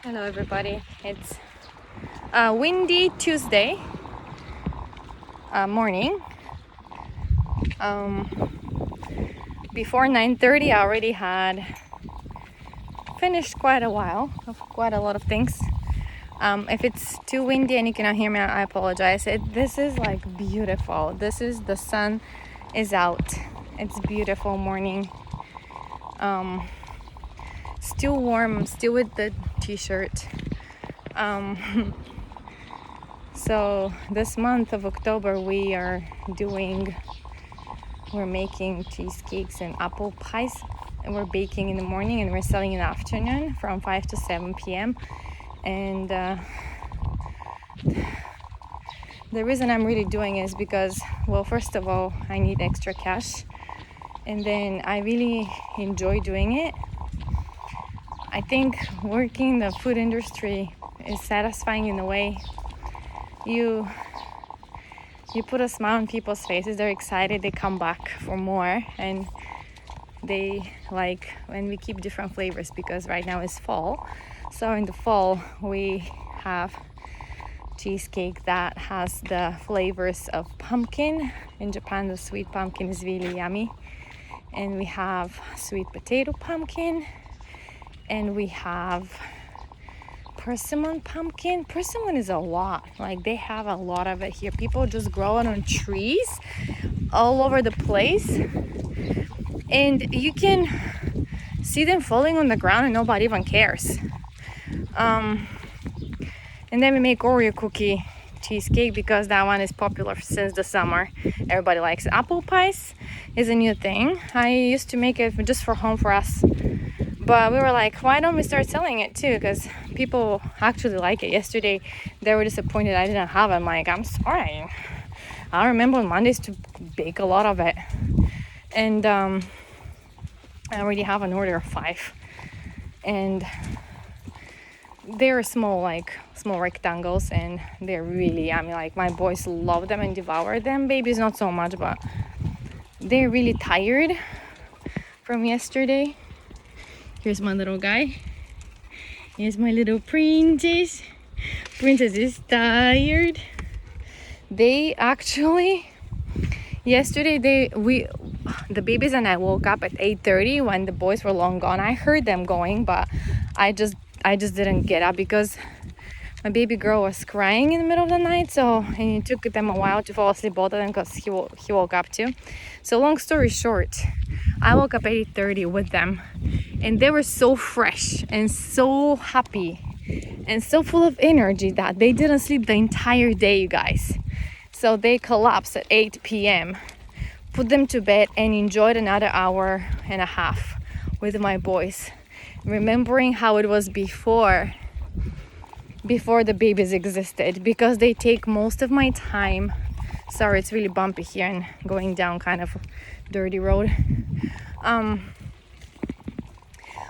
Hello everybody, it's a windy Tuesday morning. Before 9:30 I already had finished quite a lot of things. If it's too windy and you cannot hear me, I apologize. This is like beautiful. The sun is out. It's beautiful morning. Still warm, still with the t-shirt. So this month of October we're making cheesecakes and apple pies, and we're baking in the morning and we're selling in the afternoon from 5 to 7 p.m. And the reason I'm really doing is because, well, first of all, I need extra cash, and then I really enjoy doing it. I think working in the food industry is satisfying in a way. You put a smile on people's faces, they're excited, they come back for more, and they like when we keep different flavors, because right now is fall. So in the fall we have cheesecake that has the flavors of pumpkin. In Japan the sweet pumpkin is really yummy, and we have sweet potato pumpkin, and we have persimmon pumpkin. Persimmon is a lot, like they have a lot of it here. People just grow it on trees all over the place, and you can see them falling on the ground and nobody even cares. And then we make Oreo cookie cheesecake because that one is popular since the summer. Everybody likes it. Apple pies is a new thing. I used to make it just for home for us, but we were like, why don't we start selling it too? Because people actually like it. Yesterday they were disappointed I didn't have it. I'm like, I'm sorry, I remember on Mondays to bake a lot of it, and I already have an order of 5, and they're small rectangles, and they're really yummy. Like my boys love them and devour them. Babies not so much, but they're really tired from yesterday. Here's my little guy. Here's my little princess. Princess is tired. They actually yesterday the babies and I woke up at 8:30 when the boys were long gone. I heard them going, but I just didn't get up because my baby girl was crying in the middle of the night, and it took them a while to fall asleep, both of them, because he woke up too. So long story short, I woke up at 8:30 with them, and they were so fresh and so happy and so full of energy that they didn't sleep the entire day, you guys. So they collapsed at 8 p.m., put them to bed, and enjoyed another hour and a half with my boys, remembering how it was before the babies existed, because they take most of my time. Sorry, it's really bumpy here and going down kind of dirty road.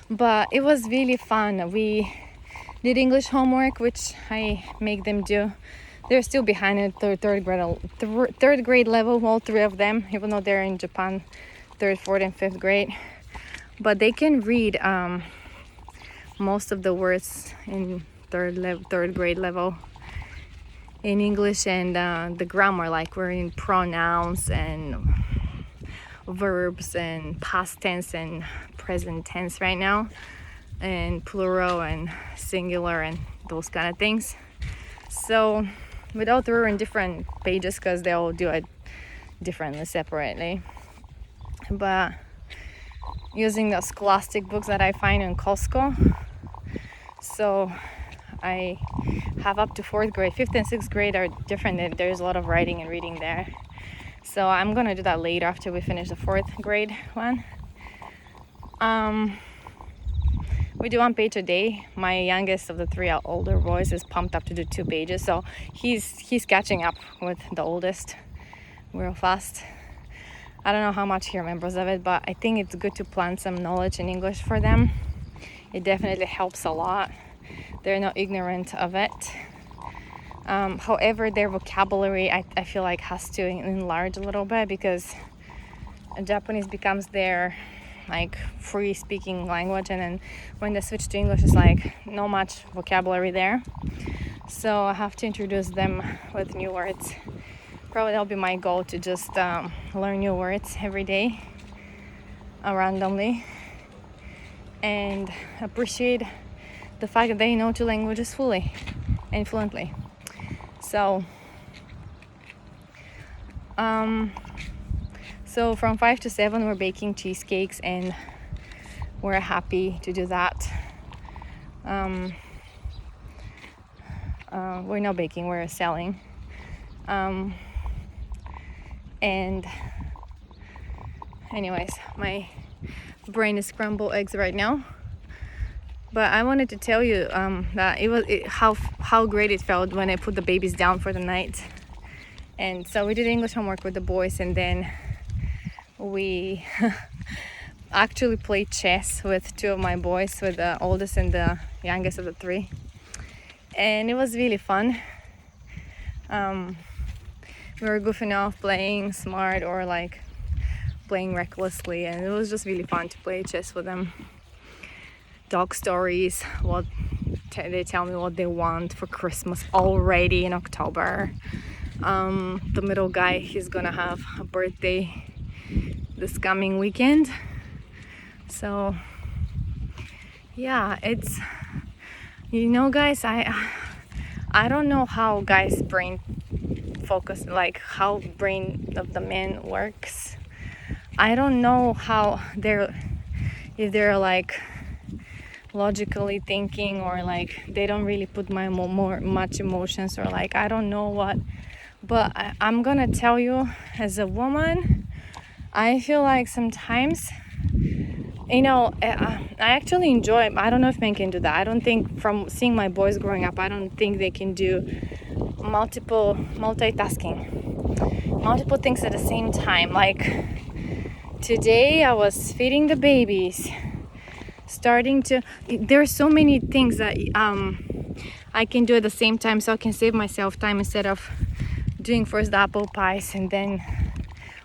But it was really fun. We did English homework, which I make them do. They're still behind at third grade level, all 3 of them, even though they're in Japan, 3rd, 4th, and 5th grade. But they can read most of the words in third grade level in English, and the grammar, like we're in pronouns and verbs and past tense and present tense right now, and plural and singular and those kind of things. So with all 3 in different pages, because they all do it differently, separately. But using the Scholastic books that I find in Costco. So I have up to 4th grade. 5th and 6th grade are different. There's a lot of writing and reading there. So I'm gonna do that later after we finish the 4th grade one. We do 1 page a day. My youngest of the 3 older boys is pumped up to do 2 pages. So he's catching up with the oldest real fast. I don't know how much he remembers of it, but I think it's good to plant some knowledge in English for them. It definitely helps a lot. They're not ignorant of it. However, their vocabulary, I feel like, has to enlarge a little bit, because Japanese becomes their like free speaking language, and then when they switch to English, it's like no much vocabulary there. So I have to introduce them with new words. Probably that'll be my goal, to just learn new words every day randomly, and appreciate the fact that they know two languages fully and fluently. So so from 5 to 7 we're baking cheesecakes, and we're happy to do that. We're not baking, we're selling. And anyways, my brain is scrambled eggs right now. But I wanted to tell you that how great it felt when I put the babies down for the night. And so we did English homework with the boys, and then we actually played chess with two of my boys, with the oldest and the youngest of the three. And it was really fun. We were goofing off, playing smart or like playing recklessly, and it was just really fun to play chess with them. Dog stories, they tell me what they want for Christmas already in October. The middle guy, he's gonna have a birthday this coming weekend. So yeah, it's, guys, I don't know how guys' brain focus, like how brain of the men works. I don't know how if they're like logically thinking, or like they don't really put much emotions, or like I don't know what. But I'm gonna tell you, as a woman, I feel like sometimes, I actually enjoy, I don't know if men can do that. I don't think, from seeing my boys growing up, I don't think they can do multiple things at the same time. Like today I was feeding the babies, there are so many things that I can do at the same time, so I can save myself time, instead of doing first the apple pies and then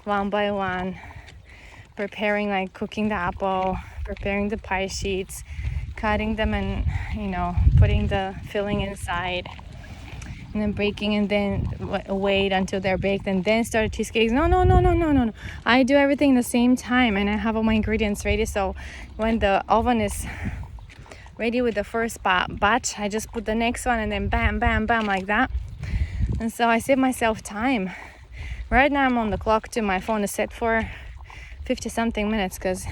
one by one preparing, like cooking the apple, preparing the pie sheets, cutting them, and putting the filling inside, and then baking, and then wait until they're baked and then start cheesecakes. No. I do everything at the same time, and I have all my ingredients ready, so when the oven is ready with the first batch, I just put the next one, and then bam, like that. And so I save myself time. Right now I'm on the clock too. My phone is set for 50 something minutes, because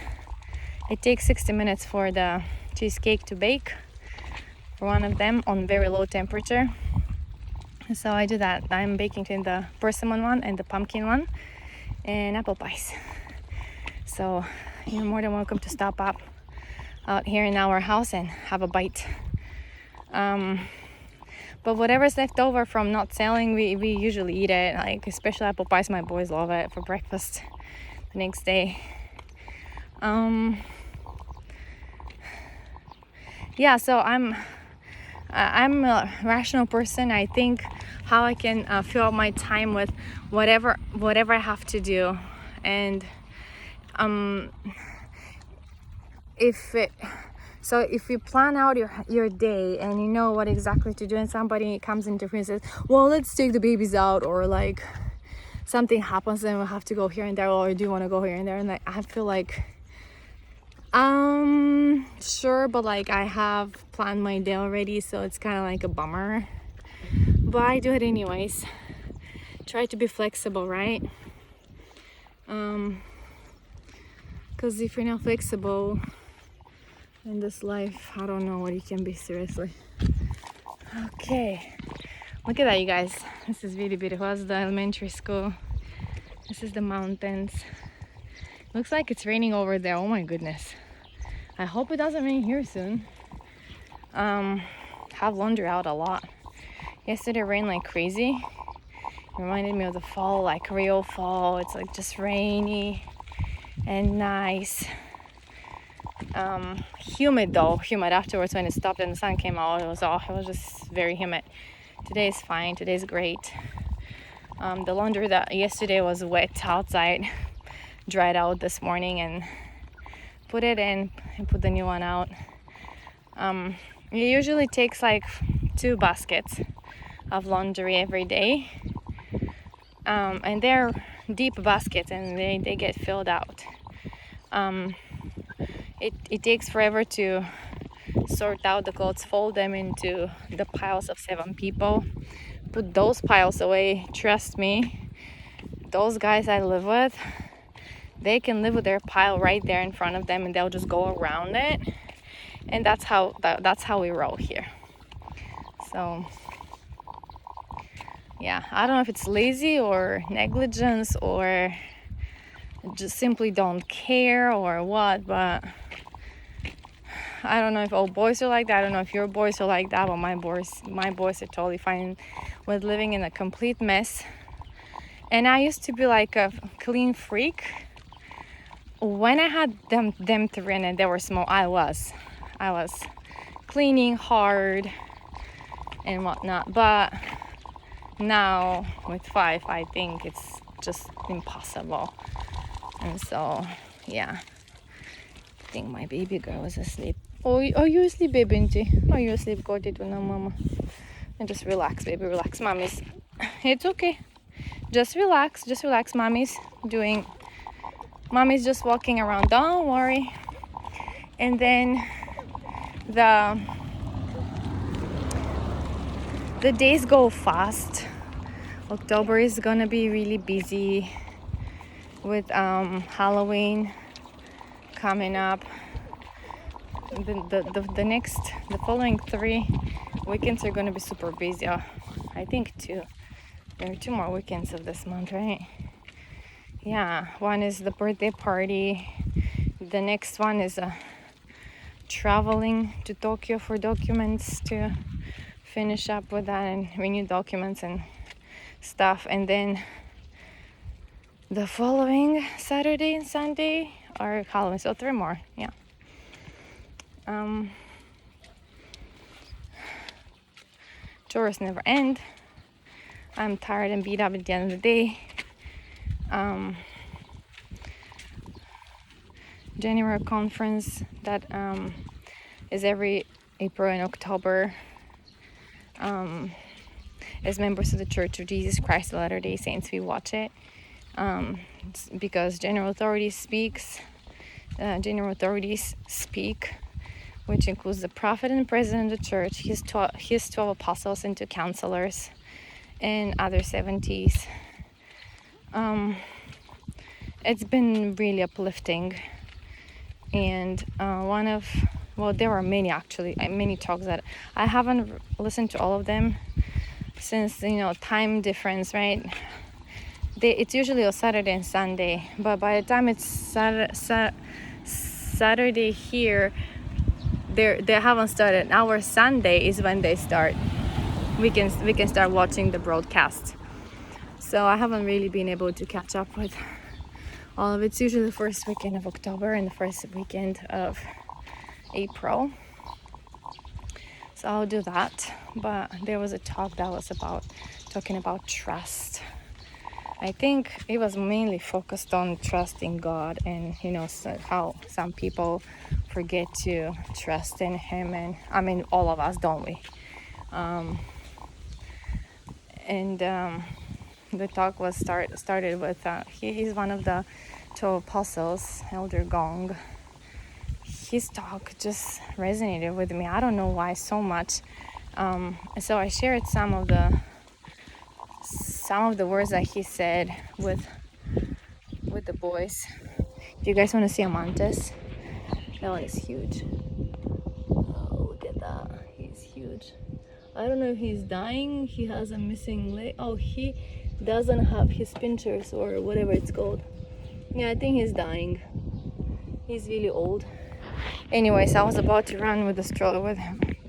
it takes 60 minutes for the cheesecake to bake, for one of them, on very low temperature. So I do that. I'm baking in the persimmon one and the pumpkin one, and apple pies. So you're more than welcome to stop up out here in our house and have a bite. But whatever's left over from not selling, we usually eat it. Like especially apple pies, my boys love it for breakfast the next day. Yeah, so I'm a rational person. I think how I can fill up my time with whatever I have to do, and if you plan out your day and you know what exactly to do, and somebody comes into and says, well, let's take the babies out, or like something happens and we have to go here and there, or do you want to go here and there, and like I feel like sure, but like I have planned my day already, so it's kind of like a bummer, but I do it anyways. Try to be flexible, right? Because if you're not flexible in this life, I don't know what you can be, seriously. Okay, look at that, you guys. This is really beautiful. That's the elementary school. This is the mountains. Looks like it's raining over there. Oh my goodness, I hope it doesn't rain here soon. Have laundry out a lot. Yesterday rained like crazy. It reminded me of the fall, like real fall. It's like just rainy and nice. Humid afterwards. When it stopped and the sun came out, it was just very humid. Today is fine. Today's great. The laundry that yesterday was wet outside dried out this morning, and put it in and put the new one out. It usually takes like 2 baskets of laundry every day, and they're deep baskets and they get filled out. It takes forever to sort out the clothes, fold them into the piles of 7 people, put those piles away. Trust me, those guys I live with, they can live with their pile right there in front of them and they'll just go around it. And that's how we roll here. So yeah, I don't know if it's lazy or negligence or just simply don't care or what, but I don't know if all boys are like that. I don't know if your boys are like that, but my boys are totally fine with living in a complete mess. And I used to be like a clean freak. When I had them 3 and they were small, I was cleaning hard and whatnot. But now with 5, I think it's just impossible. And so, yeah, I think my baby girl is asleep. Oh, are you asleep, baby? Are you asleep? Go to now, mama. And just relax, baby, relax. Mommy's, it's okay. Just relax, Mommy's just walking around, don't worry. And then the days go fast. October is gonna be really busy with Halloween coming up. The following 3 weekends are gonna be super busy. I think there are 2 more weekends of this month, right? Yeah, one is the birthday party. The next one is traveling to Tokyo for documents, to finish up with that and renew documents and stuff. And then the following Saturday and Sunday are Halloween, so 3 more. Yeah. Chores never end. I'm tired and beat up at the end of the day. January conference that is every April and October. As members of the Church of Jesus Christ of Latter-day Saints, we watch it because general authorities speak, which includes the prophet and president of the church, his 12 apostles and 2 counselors, and other 70s. It's been really uplifting, and there are many talks that I haven't listened to all of them since time difference, right? It's usually a Saturday and Sunday, but by the time it's Saturday here, they haven't started. Our Sunday is when they start. We can start watching the broadcast. So I haven't really been able to catch up with all of it. It's usually the first weekend of October and the first weekend of April. So I'll do that. But there was a talk that was talking about trust. I think it was mainly focused on trusting God and how some people forget to trust in Him, and I mean all of us, don't we? The talk was started with he's one of the 12 apostles, Elder Gong. His talk just resonated with me. I don't know why so much. So I shared some of the words that he said with the boys. Do you guys want to see a mantis? That one is huge. Oh, look at that. He's huge. I don't know if he's dying. He has a missing leg. Oh, he doesn't have his pinchers or whatever it's called. Yeah, I think he's dying. He's really old. Anyways, I was about to run with the stroller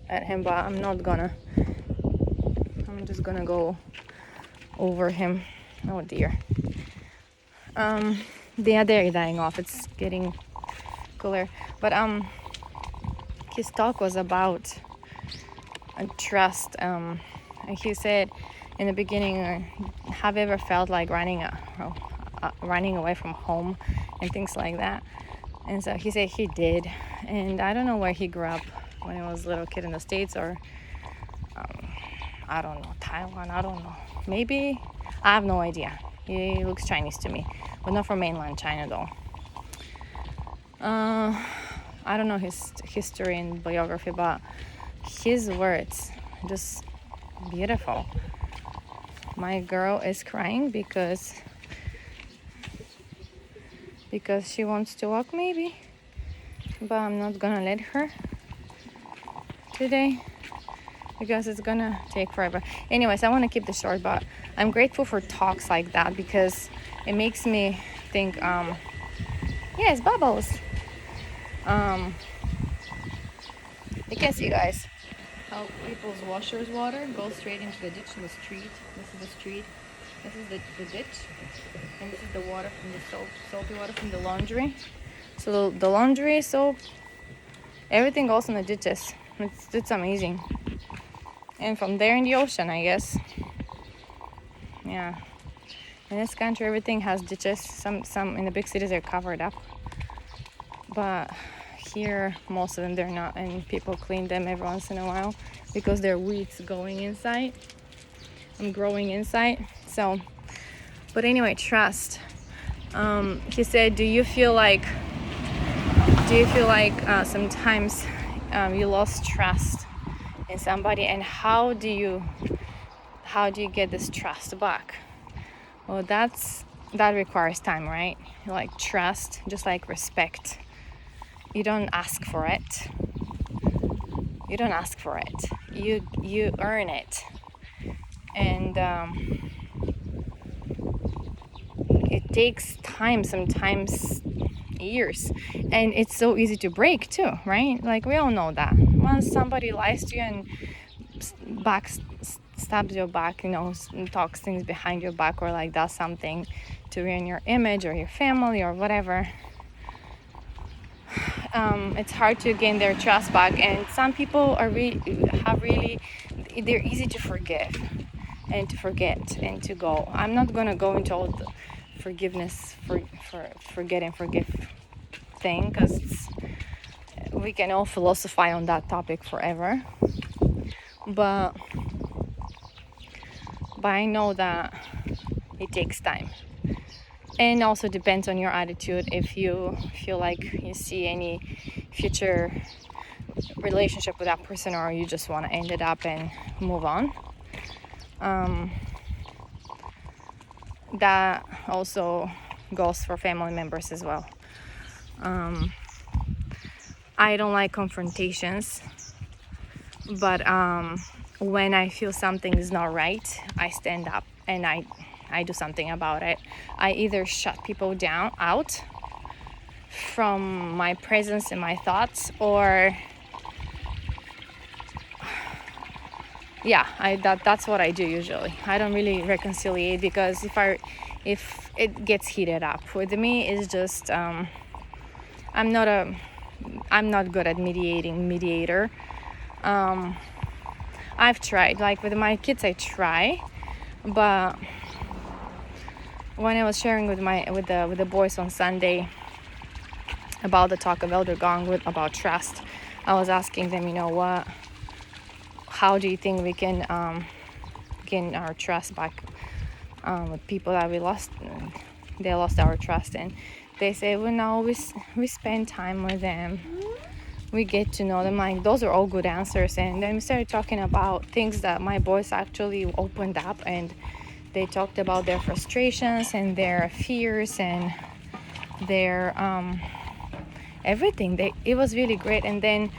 at him, but I'm not gonna. I'm just gonna go over him. Oh dear. They're dying off. It's getting cooler. But his talk was about trust. He said in the beginning, have you ever felt like running away from home and things like that? And so he said he did. And I don't know where he grew up when he was a little kid in the States, or I don't know, Taiwan, I don't know. Maybe, I have no idea. He looks Chinese to me, but not from mainland China though. I don't know his history and biography, but his words, just beautiful. My girl is crying because she wants to walk maybe, but I'm not gonna let her today because it's gonna take forever. Anyways, I want to keep this short, but I'm grateful for talks like that because it makes me think, yes, bubbles. I guess you guys, how people's washers water goes straight into the ditch in the street. This is the street. This is the ditch. And this is the water from the soapy water from the laundry. So the laundry, soap, everything goes in the ditches. It's amazing. And from there in the ocean, I guess. Yeah. In this country, everything has ditches. Some in the big cities are covered up. But here, most of them, they're not. And people clean them every once in a while because there are weeds going inside and growing inside. So, but anyway, trust. He said, do you feel like sometimes you lost trust in somebody, and how do you get this trust back? Well, that requires time, right? Like trust, just like respect. You don't ask for it. You earn it, and it takes time, sometimes years, and it's so easy to break too, right? Like we all know that once somebody lies to you and stabs your back, talks things behind your back, or like does something to ruin your image or your family or whatever, it's hard to gain their trust back. And some people they're easy to forgive and to forget and to go. I'm not gonna go into all the forgiveness for forget and forgive thing, because we can all philosophize on that topic forever, but I know that it takes time, and also depends on your attitude. If you feel like you see any future relationship with that person, or you just want to end it up and move on, that also goes for family members as well. I don't like confrontations, but when I feel something is not right, I stand up and I do something about it. I either shut people out from my presence and my thoughts, or that's what I do usually. I don't really reconciliate, because if it gets heated up with me, it's just I'm not good at mediator. I've tried, like with my kids I try, but when I was sharing with the boys on Sunday about the talk of Elder Gong about trust, I was asking them, how do you think we can gain our trust back with people that they lost our trust in? They say, we spend time with them, we get to know them. Like, those are all good answers. And then we started talking about things that my boys actually opened up, and they talked about their frustrations and their fears and their everything. It was really great. And then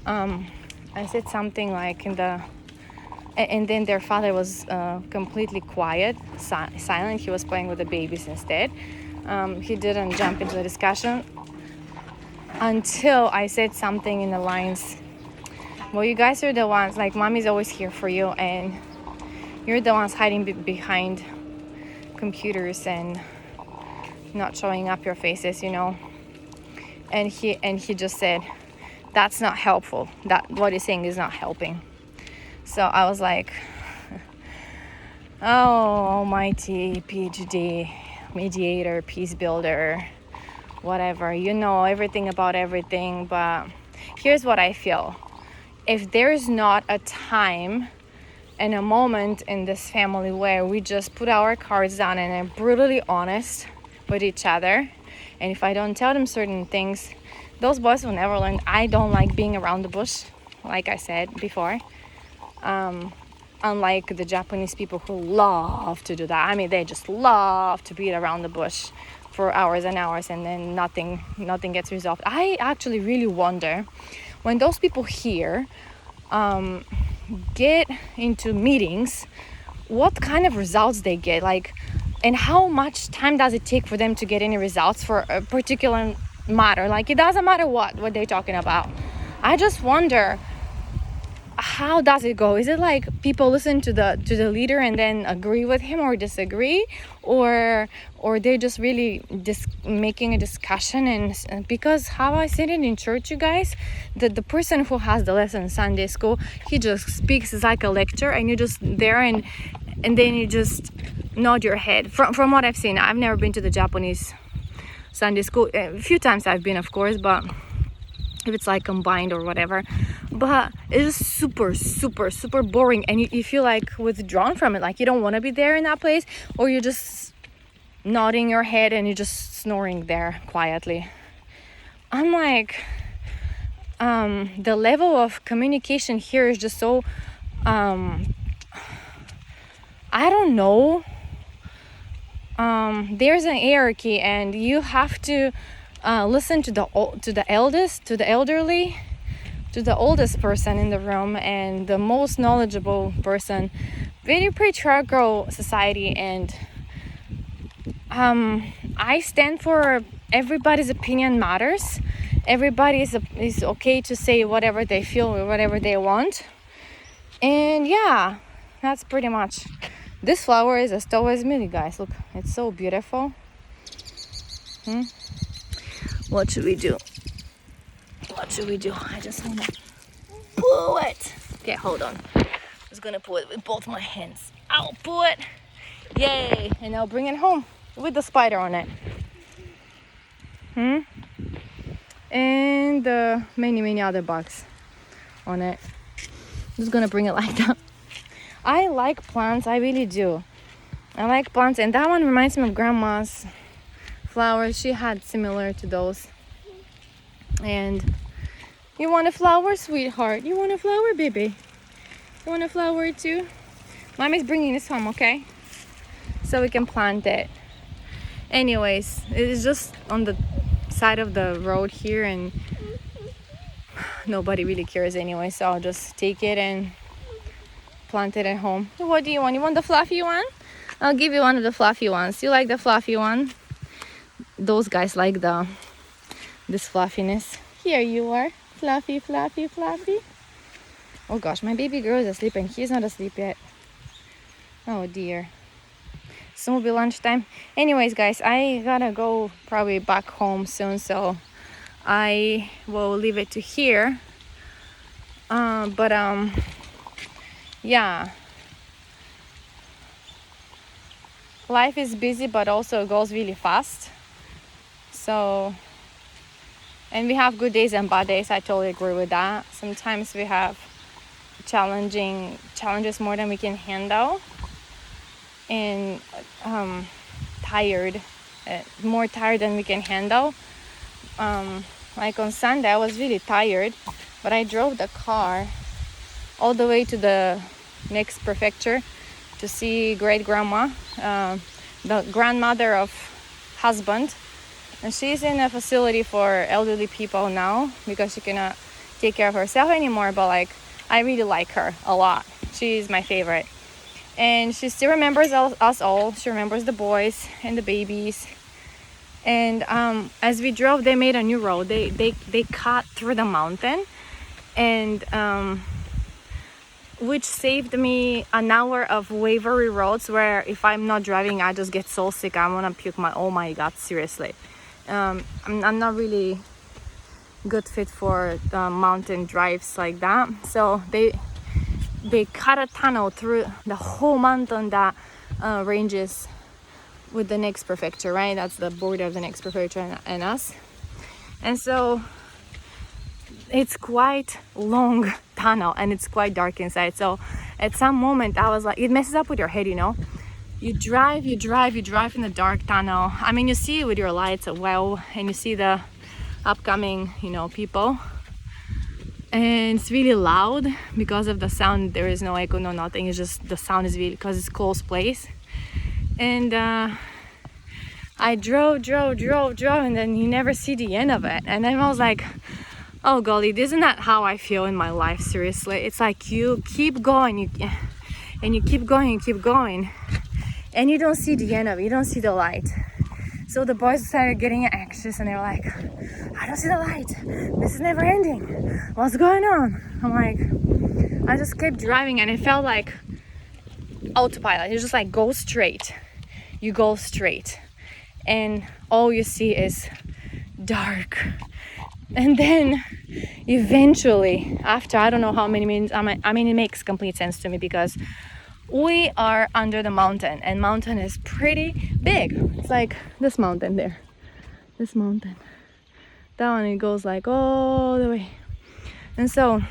I said something like and then their father was completely quiet, silent. He was playing with the babies instead. He didn't jump into the discussion until I said something in the lines, well, you guys are the ones, like, mommy's always here for you, and you're the ones hiding behind computers and not showing up your faces, And he just said, that's not helpful. That what he's saying is not helping. So I was like, oh, almighty PhD, mediator, peace builder, whatever, you know everything about everything. But here's what I feel. If there's not a time and a moment in this family where we just put our cards down and are brutally honest with each other, and if I don't tell them certain things, those boys will never learn. I don't like being around the bush, like I said before. Unlike the Japanese people who love to do that. I mean, they just love to beat around the bush for hours and hours, and then nothing gets resolved. I actually really wonder when those people here get into meetings, what kind of results they get, like, and how much time does it take for them to get any results for a particular matter. Like, it doesn't matter what they're talking about. I just wonder, how does it go? Is it like people listen to the leader and then agree with him or disagree, or they're just really making a discussion? And because how I see it in church, you guys, the person who has the lesson in Sunday school, he just speaks like a lecture, and you're just there, and then you just nod your head. From what I've seen, I've never been to the Japanese Sunday school. A few times I've been, of course, but if it's like combined or whatever, but it's just super boring, and you feel like withdrawn from it, like you don't want to be there in that place, or you're just nodding your head and you're just snoring there quietly. I'm like, the level of communication here is just so I don't know. There's an hierarchy, and you have to listen to the eldest, to the elderly, to the oldest person in the room, and the most knowledgeable person. Very patriarchal society, and I stand for everybody's opinion matters. Everybody is okay to say whatever they feel or whatever they want. And yeah, that's pretty much. This flower is as tall as me, guys. Look, it's so beautiful. What should we do? I just want to pull it. Okay, hold on. I'm just gonna pull it with both my hands. I'll pull it. Yay! And I'll bring it home with the spider on it. And many other bugs on it. I'm just gonna bring it like that. I like plants, I really do. I like plants, and that one reminds me of Grandma's flowers. She had similar to those. And you want a flower, sweetheart? You want a flower, baby? You want a flower too? Mommy's bringing this home, okay? So we can plant it. Anyways, it's just on the side of the road here, and nobody really cares anyway, so I'll just take it and plant it at home. What do you want? You want the fluffy one? I'll give you one of the fluffy ones. You like the fluffy one? Those guys like this fluffiness. Here you are. Fluffy. Oh gosh, my baby girl is asleep and he's not asleep yet. Oh dear. Soon will be lunchtime. Anyways, guys, I gotta go probably back home soon, so I will leave it to here. Yeah. Life is busy, but also goes really fast. So, and we have good days and bad days. I totally agree with that. Sometimes we have challenges more than we can handle, and more tired than we can handle. Like on Sunday, I was really tired, but I drove the car all the way to the next prefecture to see great grandma, the grandmother of husband, and she's in a facility for elderly people now because she cannot take care of herself anymore. But like, I really like her a lot. She's my favorite, and she still remembers us all. She remembers the boys and the babies. And as we drove, they made a new road. They cut through the mountain, and which saved me an hour of wavery roads where if I'm not driving, I just get so sick. I want to puke oh my god, seriously. I'm not really good fit for mountain drives like that. So they cut a tunnel through the whole mountain that ranges with the next prefecture, right? That's the border of the next prefecture and us. And so it's quite long tunnel and it's quite dark inside. So at some moment I was like, it messes up with your head, you know. You drive in the dark tunnel. I mean, you see with your lights well, and you see the upcoming, you know, people. And it's really loud because of the sound. There is no echo, no nothing. It's just the sound is really, because it's close place. And I drove, and then you never see the end of it. And then I was like, oh golly, isn't that how I feel in my life? Seriously, it's like you keep going, you keep going, and you don't see the end of it. You don't see the light. So the boys started getting anxious, and they were like, I don't see the light. This is never ending. What's going on? I'm like, I just kept driving, and it felt like autopilot. You just like go straight. You go straight, and all you see is dark. And then eventually, after I don't know how many minutes, I mean, it makes complete sense to me because we are under the mountain, and mountain is pretty big. It's like this mountain there, this mountain, that one, it goes like all the way. And so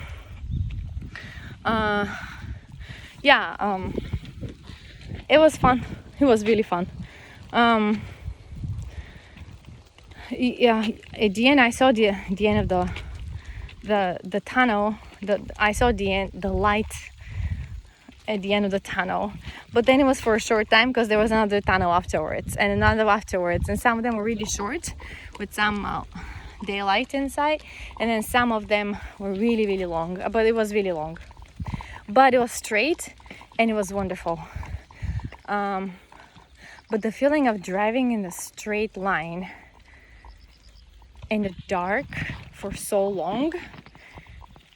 it was fun. It was really fun. Yeah, at the end I saw the end of the tunnel. I saw the light at the end of the tunnel, but then it was for a short time because there was another tunnel afterwards and another afterwards, and some of them were really short with some daylight inside, and then some of them were really long, but it was really long, but it was straight and it was wonderful. But the feeling of driving in the straight line in the dark for so long,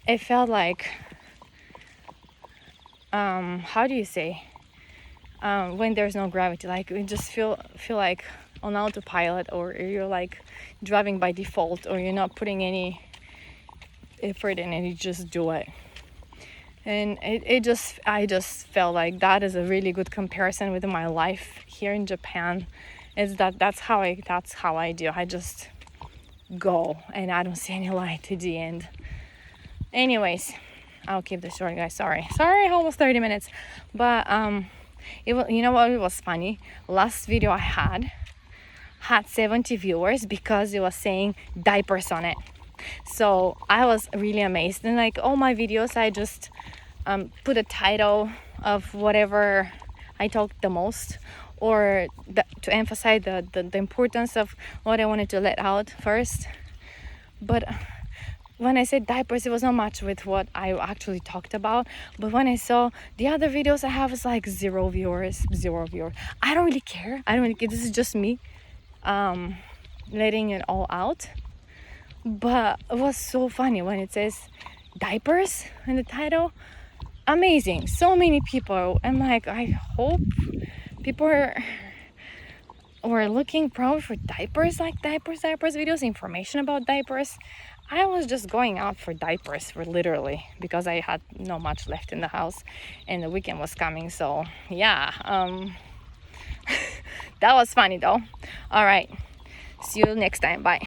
it felt like how do you say, when there's no gravity, like you just feel like on autopilot, or you're like driving by default, or you're not putting any effort in it, you just do it. And I just felt like that is a really good comparison with my life here in Japan. Is that's how I do. I just go, and I don't see any light at the end. Anyways, I'll keep this short, guys. Sorry, almost 30 minutes. But it was, you know what, it was funny. Last video I had 70 viewers because it was saying diapers on it. So I was really amazed. And like all my videos, I just put a title of whatever I talked the most, or to emphasize the importance of what I wanted to let out first. But when I said diapers, it was not much with what I actually talked about. But when I saw the other videos I have, it's like zero viewers. I don't really care. This is just me letting it all out. But it was so funny when it says diapers in the title. Amazing. So many people. I'm like, I hope people were looking probably for diapers, like diapers videos, information about diapers. I was just going out for diapers, for literally, because I had not much left in the house and the weekend was coming. So yeah, that was funny though. All right, see you next time. Bye.